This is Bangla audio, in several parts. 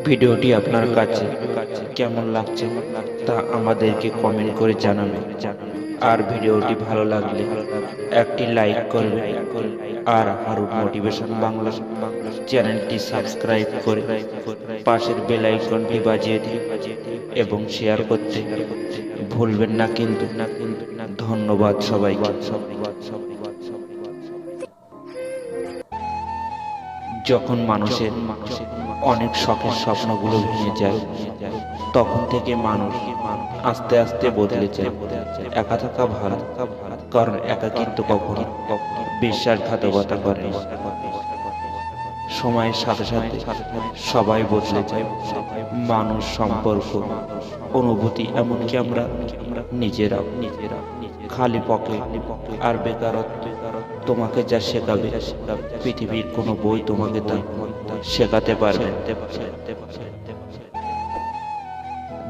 ভিডিওটি আপনার কাছে কেমন লাগছে তা আমাদেরকে কমেন্ট করে জানাবেন। আর ভিডিওটি ভালো লাগলে একটি লাইক করবেন আর হারুন মোটিভেশন বাংলা চ্যানেলটি সাবস্ক্রাইব করে পাশের বেল আইকনটি বাজিয়ে দিন এবং শেয়ার করতে ভুলবেন না কিন্তু। ধন্যবাদ সবাইকে। যখন মানুষের অনেক শখের স্বপ্নগুলো ভেঙে যায়, তখন থেকে মানুষ আস্তে আস্তে বদলে যায়। একা থাকা ভালো, কারণ একা কিন্তু কখনো বিশ্বাসঘাতকতা করে না। সময়ের সাথে সাথে সবাই বদলে যায়, মানুষ, সম্পর্ক, অনুভূতি, এমনকি আমরা নিজেরা। খালি পকেট আর বেকারত্ব তোমাকে যা শেখাবে, পৃথিবীর কোনো বই তোমাকে তা শেখাতে পারবে।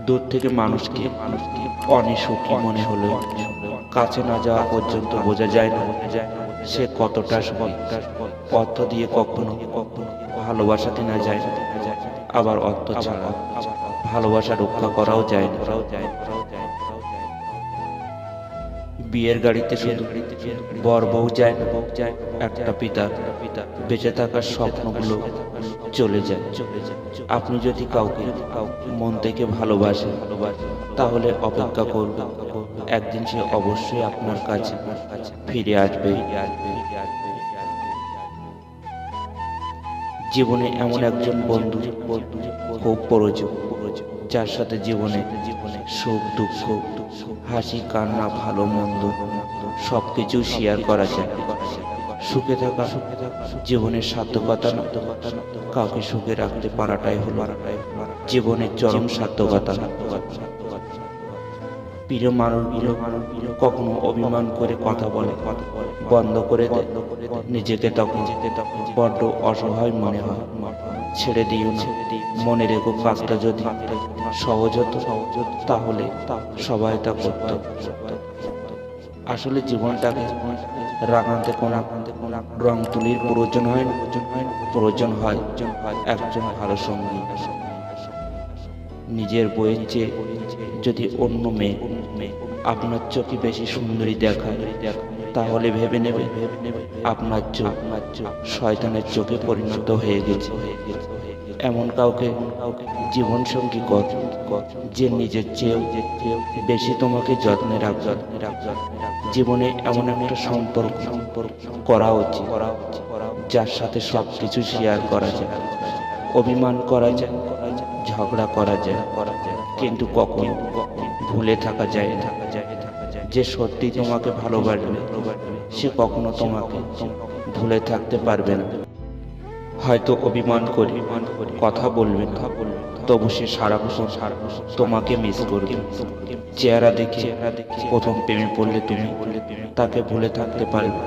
দূর থেকে মানুষকে অনেক সুখী মনে হলো, কাছে না যাওয়া পর্যন্ত বোঝা যায় না সে কতটা সুখী। অর্থ দিয়ে কখনো ভালোবাসা কেনা যায় না, আবার অর্থ ছাড়া ভালোবাসা রক্ষা করাও যায় না। বিয়ের গাড়িতে শুধু বর বউ যায় না, একটা পিতা বেঁচে থাকার স্বপ্নগুলো চলে যায়। আপনি যদি কাউকে মন থেকে ভালোবাসেন, তাহলে অপেক্ষা করবেন, একদিন সে অবশ্যই আপনার কাছে ফিরে আসবে। জীবনে এমন একজন বন্ধু খুব প্রয়োজন, যার সাথে জীবনে সুখ দুঃখ, হাসি কান্না, ভালো মন্দ সবকিছু শেয়ার করা যায়। সুখে থাকা জীবনের সার্থকতা না, কাউকে সুখে রাখতে পারাটাই হলো জীবনের চরম সার্থকতা। প্রিয় মানুষগুলো কখনো অভিমান করে কথা বলে বন্ধ করে দেয়, নিজেকে তখন বড্ড অসহায় মনে হয়। ছেড়ে দিও না, মনে রেখো কাজটা যদি সহজ হতো তাহলে সবাই তা করত। আসলে জীবনটাকে রাঙাতে কোনো রং তুলির প্রয়োজন হয় না, প্রয়োজন হয় একজন ভালো সঙ্গী। নিজের বইয়ের চেয়ে যদি অন্য মেয়ে আপনার চোখে বেশি সুন্দরী দেখায়, তাহলে ভেবে নেবে আপনার চোখ শয়তানের চোখে পরিণত হয়ে গেছে। এমন কাউকে জীবন সঙ্গী কর যে নিজের চেয়েও বেশি তোমাকে যত্নে রাখবে। জীবনে এমন একটা সম্পর্ক করা উচিত যার সাথে সবকিছু শেয়ার করা যায়, অভিমান করা যায়, ঝগড়া করা যায়, কিন্তু কখনো ভুলে থাকা যায় না। যে সত্যি তোমাকে ভালোবাসবে সে কখনো তোমাকে ভুলে থাকতে পারবে না। হয়তো অভিমান করে কথা বলবে না, তবু সে সারাক্ষণ তোমাকে মিস করবে। চেহারা দেখে প্রথম প্রেমে পড়লে তুমি তাকে ভুলে থাকতে পারবে,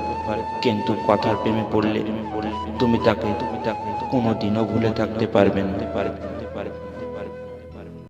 কিন্তু কথার প্রেমে পড়লে তুমি তাকে কোনোদিনও ভুলে থাকতে পারবে না।